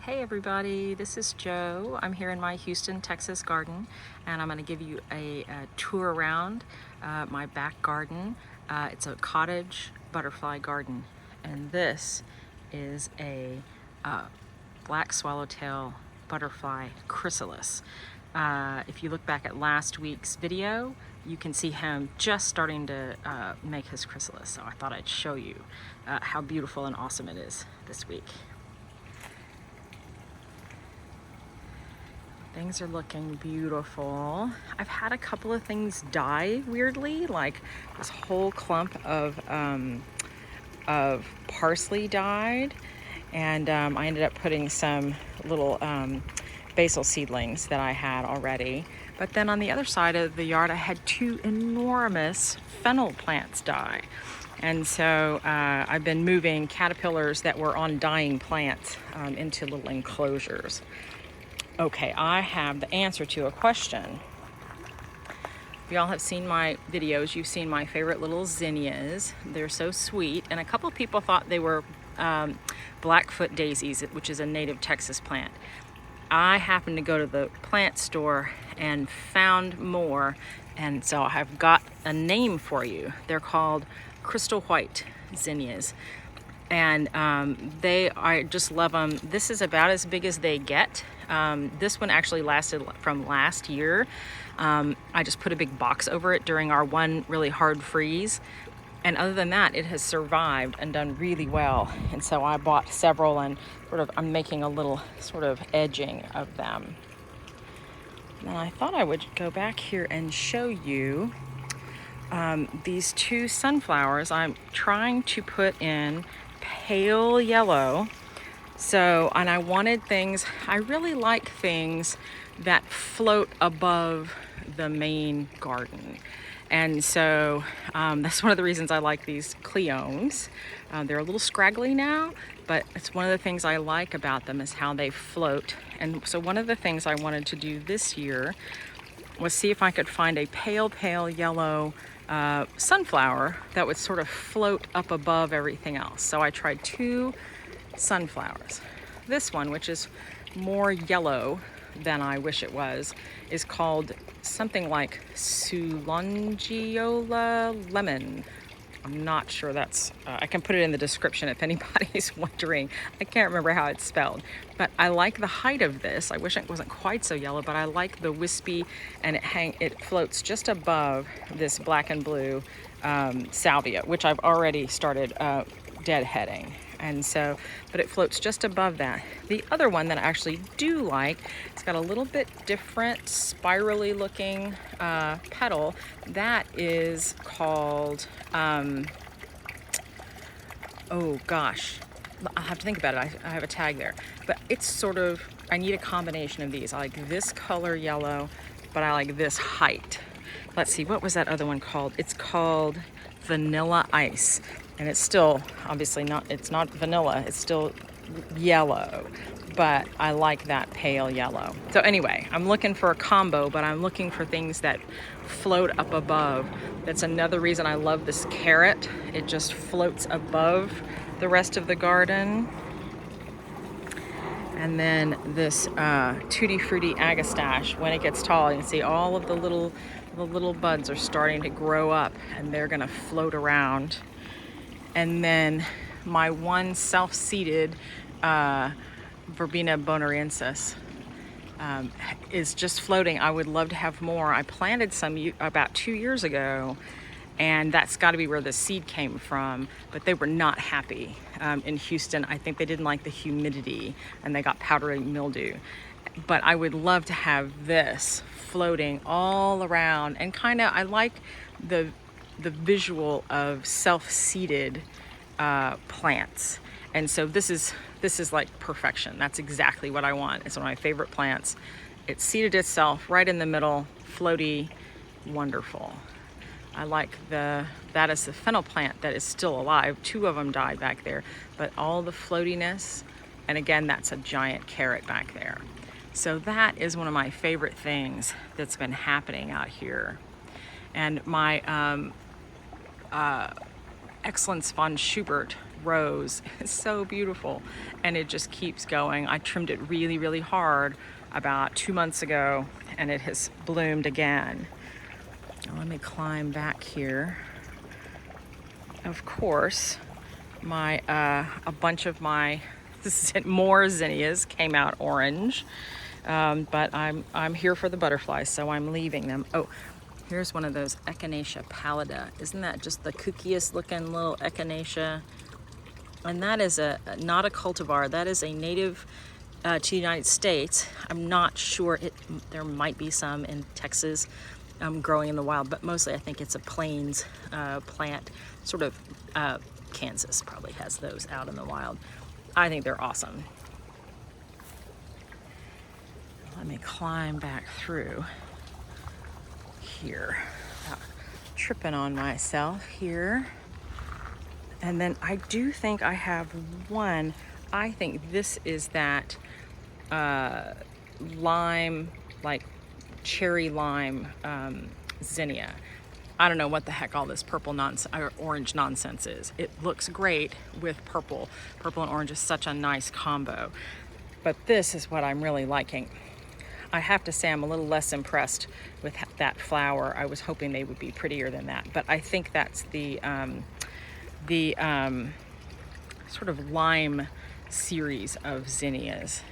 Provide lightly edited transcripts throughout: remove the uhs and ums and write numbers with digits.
Hey everybody, this is Joe. I'm here in my Houston, Texas garden, and I'm going to give you a tour around my back garden. It's a cottage butterfly garden, and this is a black swallowtail butterfly chrysalis. If you look back at last week's video, you can see him just starting to make his chrysalis, so I thought I'd show you how beautiful and awesome it is this week. Things are looking beautiful. I've had a couple of things die weirdly, like this whole clump of parsley died, and I ended up putting some little basil seedlings that I had already. But then on the other side of the yard, I had two enormous fennel plants die. And so I've been moving caterpillars that were on dying plants into little enclosures. Okay, I have the answer to a question. If y'all have seen my videos, you've seen my favorite little zinnias. They're so sweet, and a couple of people thought they were Blackfoot daisies, which is a native Texas plant. I happened to go to the plant store and found more, and so I've got a name for you. They're called crystal white zinnias, and I just love them. This is about as big as they get. This one actually lasted from last year. I just put a big box over it during our one really hard freeze. And other than that, it has survived and done really well. And so I bought several, and I'm making a little sort of edging of them. And I thought I would go back here and show you these two sunflowers. I'm trying to put in pale yellow. And I wanted things, I really like things that float above the main garden. And so that's one of the reasons I like these cleones. They're a little scraggly now, but it's one of the things I like about them is how they float. And so one of the things I wanted to do this year was see if I could find a pale yellow sunflower that would sort of float up above everything else. So I tried two sunflowers. This one, which is more yellow than I wish it was, is called something like Sulongiola lemon. I'm not sure that's, I can put it in the description if anybody's wondering. I can't remember how it's spelled, but I like the height of this. I wish it wasn't quite so yellow, but I like the wispy, and it floats just above this black and blue salvia, which I've already started deadheading. And so, but it floats just above that. The other one that I actually do like, it's got a little bit different spirally looking petal. That is called, oh gosh, I'll have to think about it. I have a tag there. But it's sort of, I need a combination of these. I like this color yellow, but I like this height. Let's see, what was that other one called? It's called Vanilla Ice. And it's still, obviously it's not vanilla, it's still yellow, but I like that pale yellow. So anyway, I'm looking for a combo, but I'm looking for things that float up above. That's another reason I love this carrot. It just floats above the rest of the garden. And then this Tutti Frutti agastache, when it gets tall, you can see all of the little buds are starting to grow up, and they're gonna float around. And then my one self-seeded Verbena bonariensis is just floating. I would love to have more. I planted some about 2 years ago, and that's got to be where the seed came from, but they were not happy in Houston. I think they didn't like the humidity, and they got powdery mildew. But I would love to have this floating all around, and I like the visual of self-seeded plants. And so this is like perfection. That's exactly what I want. It's one of my favorite plants. It seeded itself right in the middle, floaty, wonderful. I like that is the fennel plant that is still alive. Two of them died back there, but all the floatiness, and again, that's a giant carrot back there. So that is one of my favorite things that's been happening out here. And my Excellence von Schubert rose. It's so beautiful, and it just keeps going. I trimmed it really, really hard about 2 months ago, and it has bloomed again. Now, let me climb back here. Of course, a bunch of my more zinnias came out orange, but I'm here for the butterflies, so I'm leaving them. Oh, here's one of those Echinacea pallida. Isn't that just the kookiest looking little echinacea? And that is not a cultivar. That is a native to the United States. I'm not sure. There might be some in Texas growing in the wild, but mostly I think it's a plains plant. Sort of Kansas probably has those out in the wild. I think they're awesome. Let me climb back through here without tripping on myself here. And then I do think I have one. I think this is that lime, like cherry lime zinnia. I don't know what the heck all this purple nonsense or orange nonsense is. It looks great with purple. Purple and orange is such a nice combo. But this is what I'm really liking. I have to say I'm a little less impressed with that flower. I was hoping they would be prettier than that. But I think that's the sort of lime series of zinnias.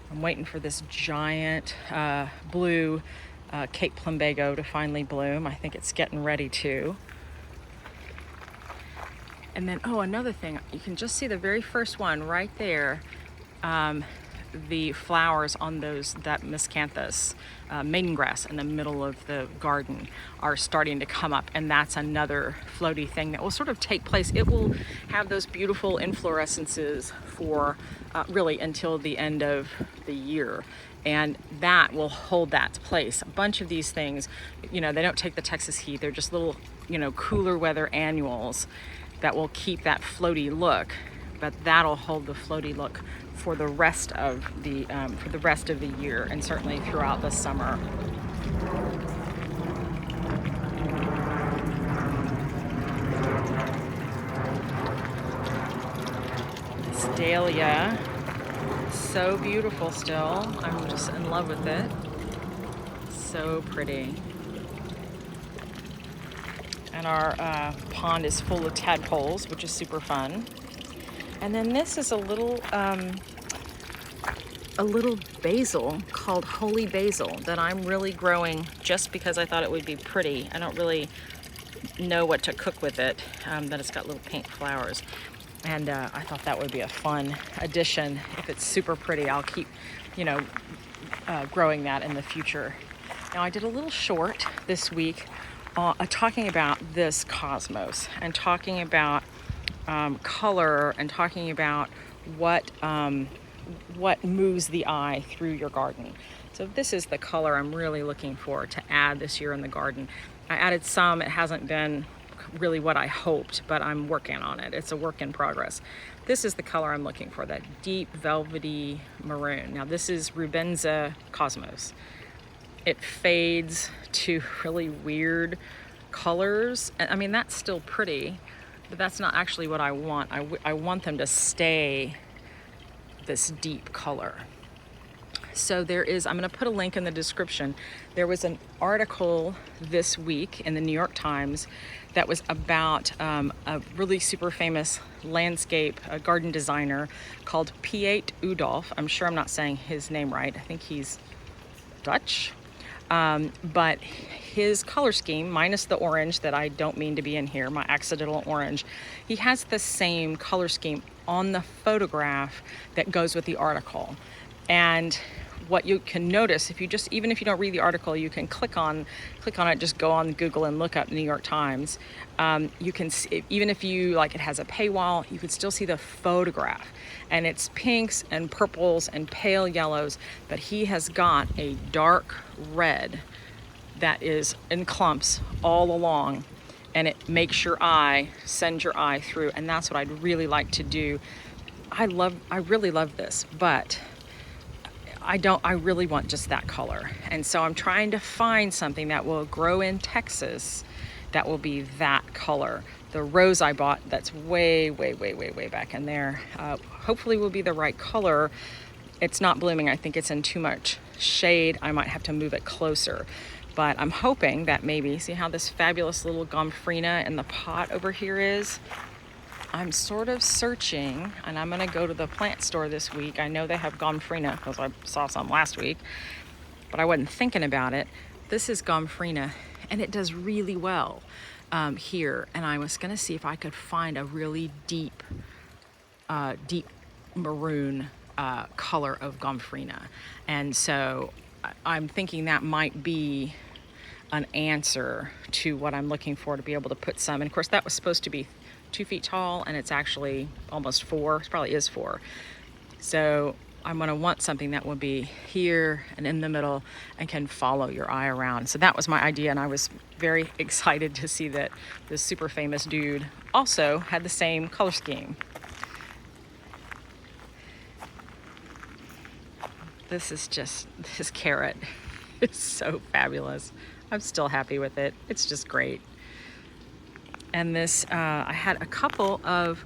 I'm waiting for this giant blue Cape plumbago to finally bloom. I think it's getting ready to. And then, oh, another thing, you can just see the very first one right there. The flowers on that miscanthus maiden grass in the middle of the garden are starting to come up, and that's another floaty thing that will sort of take place. It will have those beautiful inflorescences for really until the end of the year, and that will hold that place. A bunch of these things, they don't take the Texas heat. They're just little, cooler weather annuals that will keep that floaty look, but that'll hold the floaty look for the rest of the year, and certainly throughout the summer. This dahlia, so beautiful still. I'm just in love with it. So pretty. And our pond is full of tadpoles, which is super fun. And then this is a little basil called holy basil that I'm really growing just because I thought it would be pretty. I don't really know what to cook with it, but it's got little pink flowers. And I thought that would be a fun addition. If it's super pretty, I'll keep, growing that in the future. Now, I did a little short this week talking about this cosmos and talking about color and talking about what moves the eye through your garden. So this is the color I'm really looking for to add this year in the garden. I added some. It hasn't been really what I hoped, but I'm working on it. It's a work in progress. This is the color I'm looking for, that deep velvety maroon. Now this is Rubenza Cosmos. It fades to really weird colors. I mean, that's still pretty, but that's not actually what I want. I want them to stay this deep color. So I'm going to put a link in the description. There was an article this week in the New York Times that was about a really super famous landscape garden designer called Piet Oudolf. I'm sure I'm not saying his name right. I think he's Dutch. But his color scheme, minus the orange that I don't mean to be in here, my accidental orange, he has the same color scheme on the photograph that goes with the article. And what you can notice, even if you don't read the article, you can click on it, just go on Google and look up New York Times. You can see, even if it has a paywall, you can still see the photograph. And it's pinks and purples and pale yellows, but he has got a dark red that is in clumps all along, and it makes sends your eye through, and that's what I'd really like to do. I really love this, but I really want just that color. And so I'm trying to find something that will grow in Texas that will be that color. the rose I bought that's way back in there, hopefully will be the right color. It's not blooming. I think it's in too much shade. I might have to move it closer. But I'm hoping that maybe, see how this fabulous little gomphrena in the pot over here is? I'm sort of searching, and I'm gonna go to the plant store this week. I know they have gomphrena because I saw some last week, but I wasn't thinking about it. This is gomphrena, and it does really well here. And I was gonna see if I could find a really deep maroon color of gomphrena. And so I'm thinking that might be an answer to what I'm looking for, to be able to put some. And of course that was supposed to be 2 feet tall, and it's actually almost 4. It probably is 4. So I'm gonna want something that will be here and in the middle and can follow your eye around. So that was my idea, and I was very excited to see that this super famous dude also had the same color scheme. This carrot is so fabulous. I'm still happy with it. It's just great. And this, I had a couple of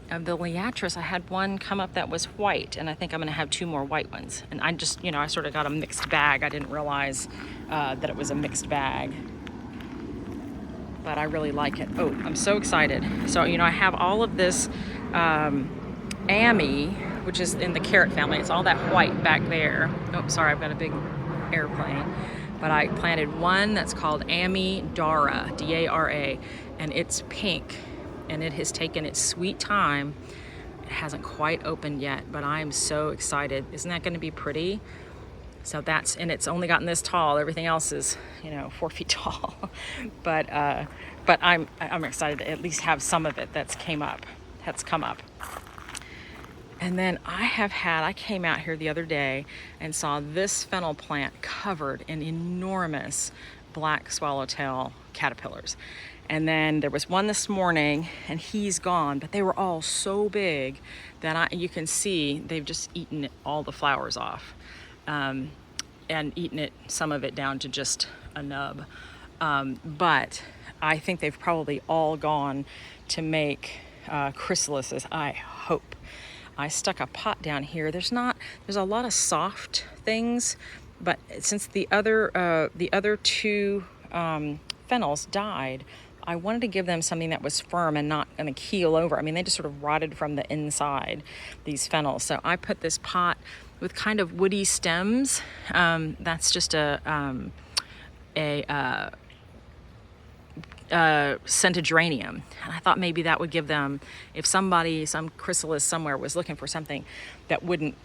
the liatris. I had one come up that was white, and I think I'm gonna have 2 more white ones. And I just, I sort of got a mixed bag. I didn't realize that it was a mixed bag. But I really like it. Oh, I'm so excited. So, I have all of this Amy, which is in the carrot family. It's all that white back there. Oh, sorry, I've got a big airplane. But I planted one that's called Amy Dara, D-A-R-A, and it's pink, and it has taken its sweet time. It hasn't quite opened yet, but I'm so excited. Isn't that gonna be pretty? So and it's only gotten this tall. Everything else is, 4 feet tall. But I'm excited to at least have some of it that's come up. And then I came out here the other day and saw this fennel plant covered in enormous black swallowtail caterpillars. And then there was one this morning, and he's gone, but they were all so big that you can see they've just eaten all the flowers off, and eaten some of it down to just a nub. But I think they've probably all gone to make chrysalises, I hope. I stuck a pot down here. There's a lot of soft things, but since the other 2 fennels died, I wanted to give them something that was firm and not gonna keel over. I mean, they just sort of rotted from the inside, these fennels. So I put this pot with kind of woody stems. That's just a scented geranium, and I thought maybe that would give them, if some chrysalis somewhere was looking for something that wouldn't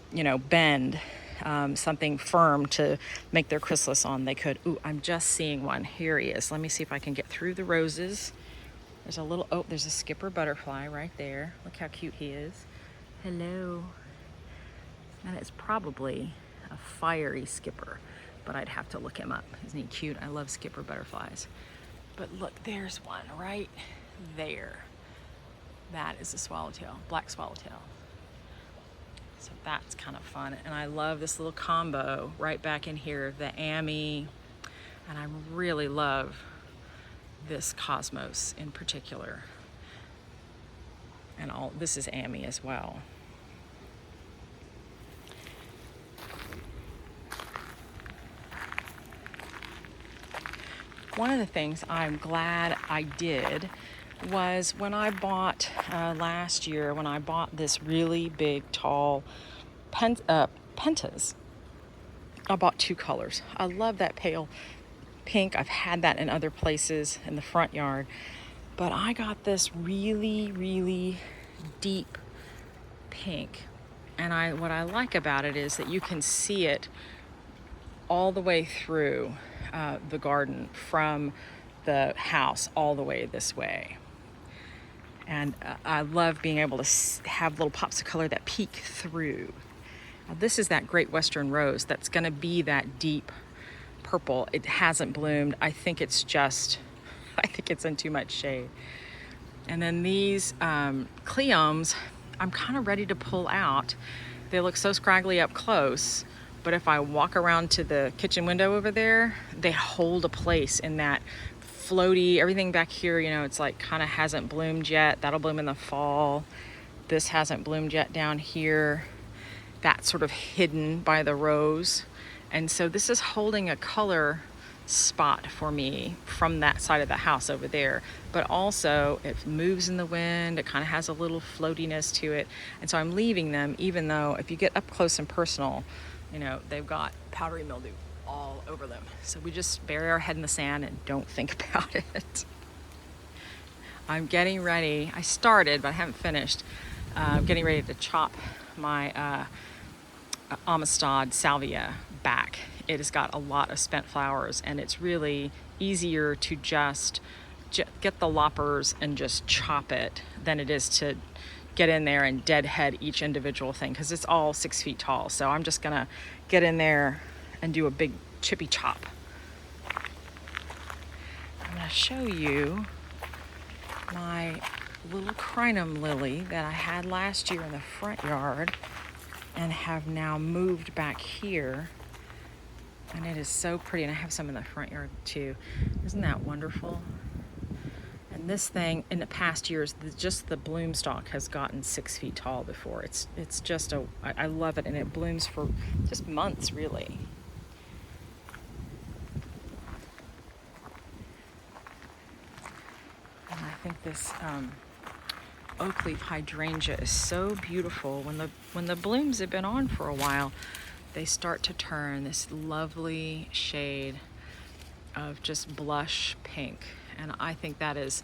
bend, something firm to make their chrysalis on, they could. Ooh, I'm just seeing one. Here he is. Let me see if I can get through the roses. There's a skipper butterfly right there. Look how cute he is. Hello. And it's probably a fiery skipper, but I'd have to look him up. Isn't he cute? I love skipper butterflies. But look, there's one right there. That is a swallowtail, black swallowtail. So that's kind of fun. And I love this little combo right back in here, the Amy, and I really love this Cosmos in particular. And this is Amy as well. One of the things I'm glad I did was when I bought last year, when I bought this really big, tall pentas, I bought 2 colors. I love that pale pink. I've had that in other places in the front yard, but I got this really, really deep pink. And what I like about it is that you can see it all the way through the garden, from the house all the way this way. And I love being able to have little pops of color that peek through. Now, this is that Great Western Rose that's going to be that deep purple. It hasn't bloomed. I think it's in too much shade. And then these cleomes, I'm kind of ready to pull out. They look so scraggly up close, but if I walk around to the kitchen window over there, they hold a place in that floaty. Everything back here, you know, it's like kind of hasn't bloomed yet. That'll bloom in the fall. This hasn't bloomed yet down here. That's sort of hidden by the rose. And so this is holding a color spot for me from that side of the house over there, but also it moves in the wind. It kind of has a little floatiness to it, and so I'm leaving them, even though if you get up close and personal, you know, they've got powdery mildew all over them. So we just bury our head in the sand and don't think about it. I'm getting ready. I started, but I haven't finished. I'm getting ready to chop my Amistad salvia back. It has got a lot of spent flowers, and it's really easier to just get the loppers and just chop it than it is to get in there and deadhead each individual thing, because it's all 6 feet tall. So I'm just gonna get in there and do a big chippy chop. I'm gonna show you my little crinum lily that I had last year in the front yard and have now moved back here. And it is so pretty, and I have some in the front yard too. Isn't that wonderful? And this thing, in the past years, just the bloom stalk has gotten 6 feet tall before. It's just I love it, and it blooms for just months, really. And I think this oak leaf hydrangea is so beautiful. When the blooms have been on for a while, they start to turn this lovely shade of just blush pink. And I think that is,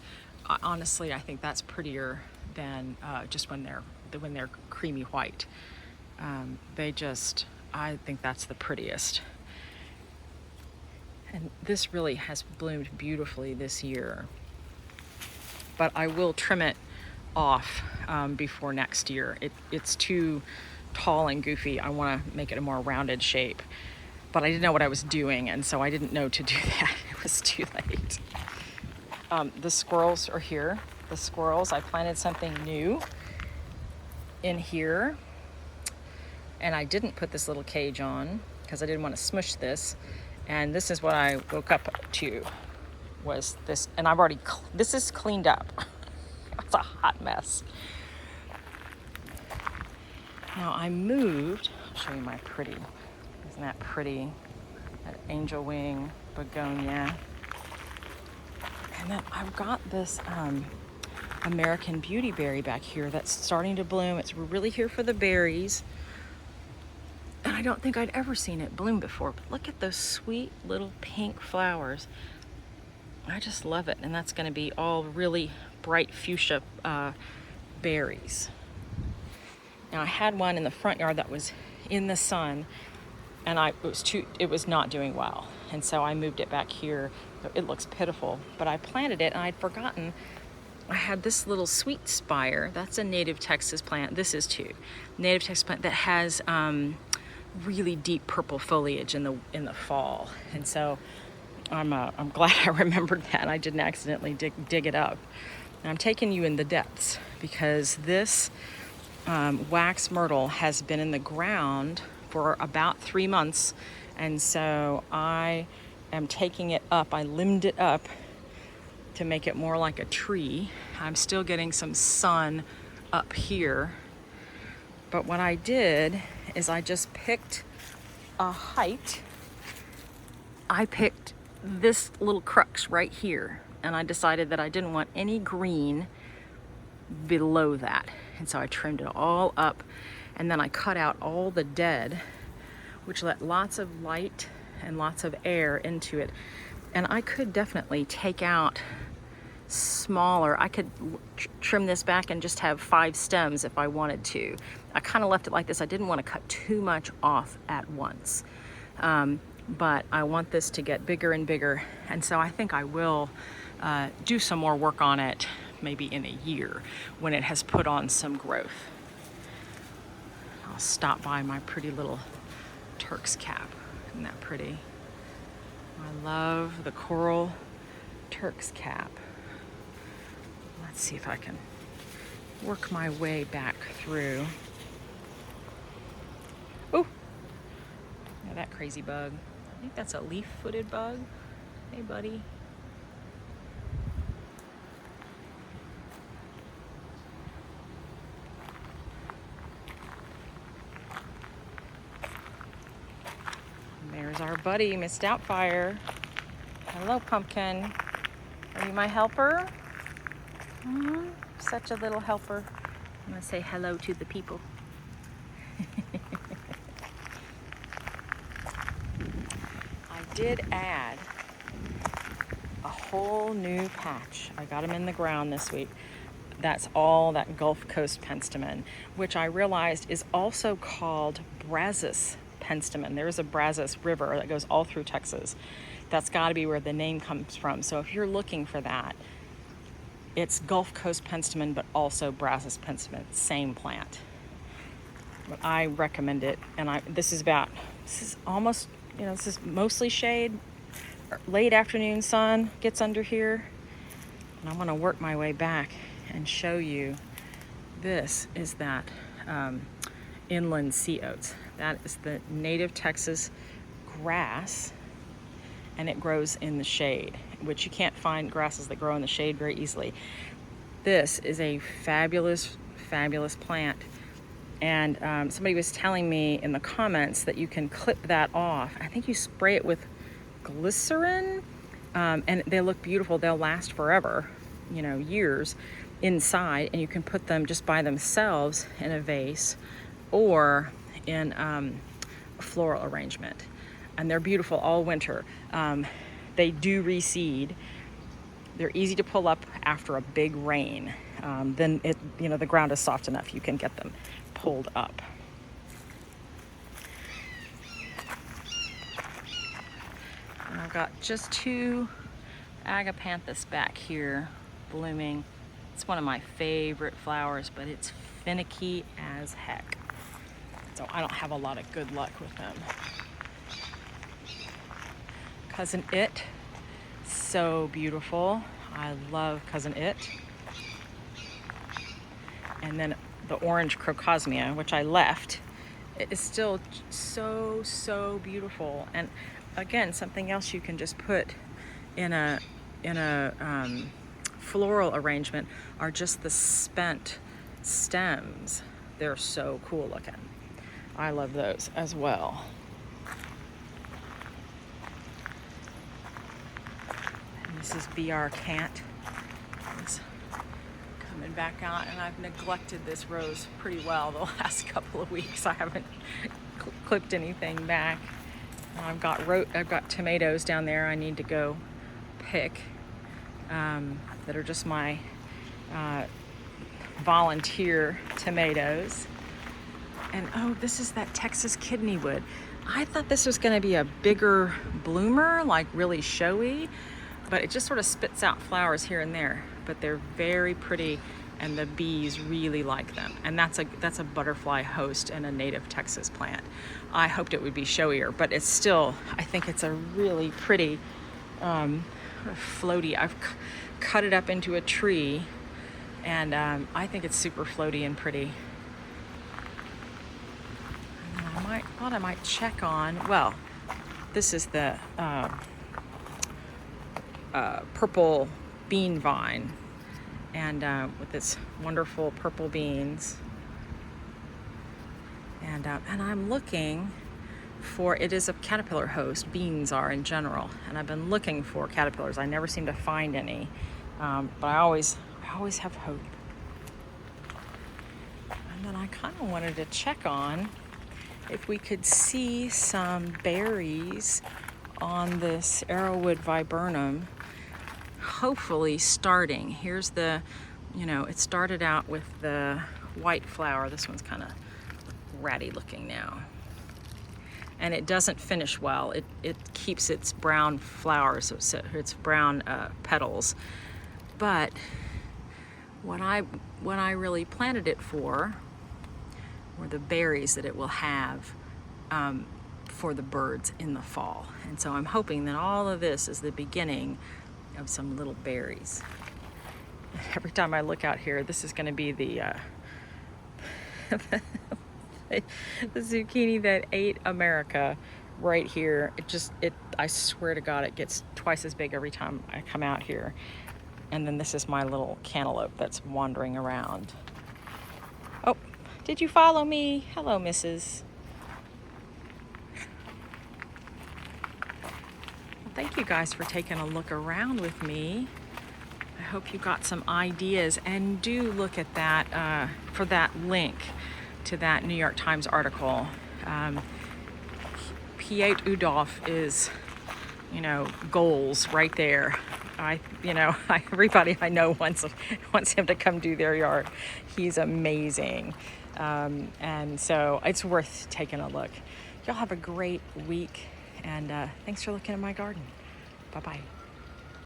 honestly, I think that's prettier than just when they're creamy white. I think that's the prettiest. And this really has bloomed beautifully this year. But I will trim it off before next year. It's too tall and goofy. I want to make it a more rounded shape, but I didn't know what I was doing, and so I didn't know to do that. It was too late. The squirrels are here. The squirrels, I planted something new in here, and I didn't put this little cage on because I didn't want to smush this. And this is what I woke up to, was this, and this is cleaned up. It's a hot mess. Now I moved, I'll show you my pretty, isn't that pretty? That angel wing begonia. And then I've got this American beauty berry back here that's starting to bloom. We're really here for the berries. And I don't think I'd ever seen it bloom before, but look at those sweet little pink flowers. I just love it. And that's gonna be all really bright fuchsia berries. Now I had one in the front yard that was in the sun, and it was not doing well, and so I moved it back here. It looks pitiful, but I planted it, and I'd forgotten I had this little sweet spire. That's a native Texas plant. This is too native Texas plant that has really deep purple foliage in the fall, and so I'm glad I remembered that. I didn't accidentally dig it up. And I'm taking you in the depths because this wax myrtle has been in the ground for about 3 months, and so I am taking it up. I limbed it up to make it more like a tree. I'm still getting some sun up here, but what I did is I just picked a height. I picked this little crux right here, and I decided that I didn't want any green below that. And so I trimmed it all up, and then I cut out all the dead, which let lots of light and lots of air into it. And I could definitely take out smaller. I could trim this back and just have 5 stems if I wanted to. I kind of left it like this. I didn't want to cut too much off at once. But I want this to get bigger and bigger. And so I think I will do some more work on it maybe in a year when it has put on some growth. I'll stop by my pretty little Turk's cap. Isn't that pretty? I love the coral Turk's cap. Let's see if I can work my way back through. Oh, yeah, that crazy bug. I think that's a leaf-footed bug. Hey, buddy. our buddy, Miss Doubtfire. Hello, pumpkin. Are you my helper? Such a little helper. I'm gonna say hello to the people. I did add a whole new patch. I got them in the ground this week. That's all that Gulf Coast penstemon, which I realized is also called Brazos penstemon. There is a Brazos River that goes all through Texas. That's got to be where the name comes from. So if you're looking for that, it's Gulf Coast penstemon, but also Brazos penstemon, same plant. But I recommend it, and this is almost, this is mostly shade. Late afternoon sun gets under here, and I'm gonna work my way back and show you. This is that inland sea oats. That is the native Texas grass, and it grows in the shade, which you can't find grasses that grow in the shade very easily. This is a fabulous, fabulous plant. And somebody was telling me in the comments that you can clip that off. I think you spray it with glycerin, and they look beautiful. They'll last forever, years inside, and you can put them just by themselves in a vase or in a floral arrangement, and they're beautiful all winter. They do reseed. They're easy to pull up after a big rain. Then the ground is soft enough you can get them pulled up. And I've got just 2 agapanthus back here blooming. It's one of my favorite flowers, but it's finicky as heck. So I don't have a lot of good luck with them. Cousin It, so beautiful. I love Cousin It. And then the orange crocosmia, which I left, it is still so beautiful. And again, something else you can just put in a floral arrangement are just the spent stems. They're so cool looking. I love those as well. And this is BR Cant. It's coming back out, and I've neglected this rose pretty well the last couple of weeks. I haven't clipped anything back. I've got tomatoes down there I need to go pick that are just my volunteer tomatoes. And oh, this is that Texas kidneywood. I thought this was going to be a bigger bloomer, like really showy, but it just sort of spits out flowers here and there. But they're very pretty, and the bees really like them. And that's a butterfly host and a native Texas plant. I hoped it would be showier, but it's still, I think it's a really pretty floaty. I've cut it up into a tree, and I think it's super floaty and pretty. And I thought I might check on, well, this is the purple bean vine, and with its wonderful purple beans. And I'm looking for, it is a caterpillar host, beans are in general, and I've been looking for caterpillars. I never seem to find any, but I always have hope. And then I kind of wanted to check on if we could see some berries on this arrowwood viburnum, hopefully starting. Here's the, it started out with the white flower. This one's kind of ratty looking now. And it doesn't finish well. It keeps its brown flowers, so its brown petals. But what I really planted it for were the berries that it will have for the birds in the fall. And so I'm hoping that all of this is the beginning of some little berries. Every time I look out here, this is going to be the the zucchini that ate America right here. I swear to God, it gets twice as big every time I come out here. And then this is my little cantaloupe that's wandering around. Oh, did you follow me? Hello, Mrs. thank you guys for taking a look around with me. I hope you got some ideas, and do look at that for that link to that New York Times article. Piet Oudolf is, goals right there. Everybody I know wants him to come do their yard. He's amazing. And so it's worth taking a look. Y'all have a great week, and thanks for looking at my garden. Bye-bye.